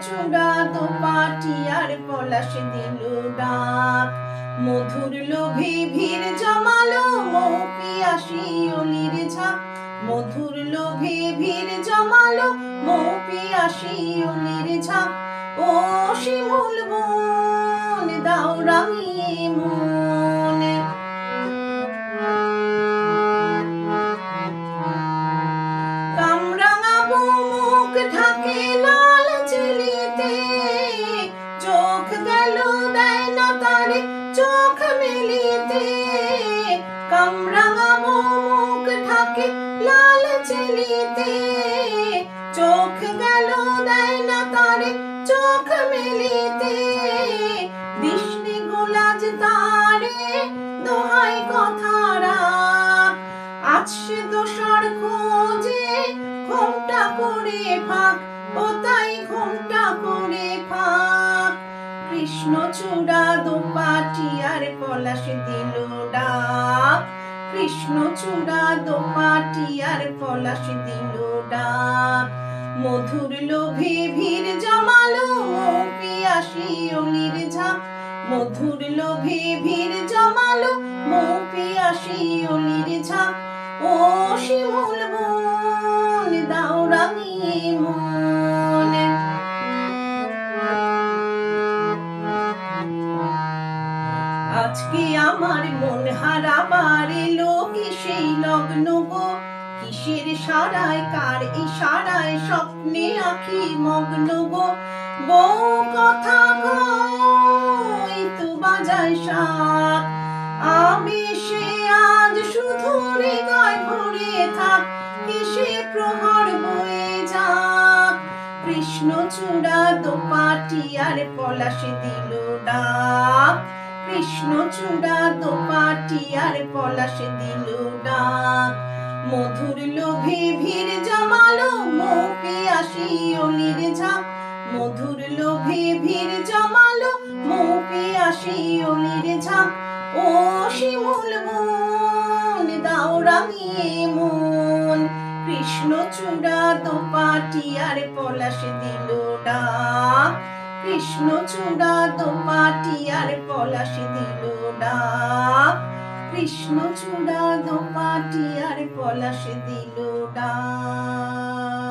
চূড়া দোপাটি আর পলাশ দিল ডাক। মধুর লোভে ভিড় জমালো মৌ পিয়াসী অলির ঝাঁক। মধুর লোভে ভিড় জমালো মৌ পিয়াসী অলির ঝাঁক। ও শিমুল বন দাও রাঙিয়ে মন। কামরাঙাবো মুখ ঢাকে লাল চিলিতে, চোখ গেল দেয় না তারে চোখ মেলিতে। কামরাঙাবো মুখ ঢাকে লাল চিলিতে, চোখ গেল দেয় না তারে চোখ মেলিতে। দিসনি গোলাজ তারে দোহাই কথা রাখ, আজ সে দোসর খোঁজে ঘোমটা করে ফাঁক। ও তাই ঘোমটা করে ফাঁক। কৃষ্ণ চূড়া দোপাটি আর পলাশ দিল ডাক। কৃষ্ণ চূড়া দোপাটি আর পলাশ দিল ডাক। মধুর লোভে ভিড় জমালো মৌ পিয়াসী অলির ঝাঁক। মধুর লোভে ভিড় জমালো মৌ পিয়াসী অলির ঝাঁক। ও শিমুল বন দাও রাঙিয়ে মন। আজকে আমার মন হারাবার এলো সেই লগ্ন গো। কিসের সারায় কার ইশারায় স্বপ্নে আঁখি মগ্ন গো। বউ কথা কই তো বাজায় শাক, আবেশে আজ শুধু হৃদয় ভরে থাক। কিসে প্রহর বয়ে যাক। কৃষ্ণ চূড়া দোপাটি আর পলাশ দিল ডাক। কৃষ্ণ চূড়া দোপাটি আর পলাশ দিল ডাক। মধুর লোভে ভিড় জমালো মৌ পিয়াসী অলির ঝাঁক। মধুর লোভে ভিড় জমালো মৌ পিয়াসী অলির ঝাঁক। ও শিমুল বন দাও রাঙিয়ে মন। কৃষ্ণ চূড়া দোপাটি আর পলাশ দিল ডাক। কৃষ্ণ চূড়া দোপাটি আর পলাশ দিল ডাক। কৃষ্ণ চূড়া দোপাটি আর পলাশ দিল ডাক।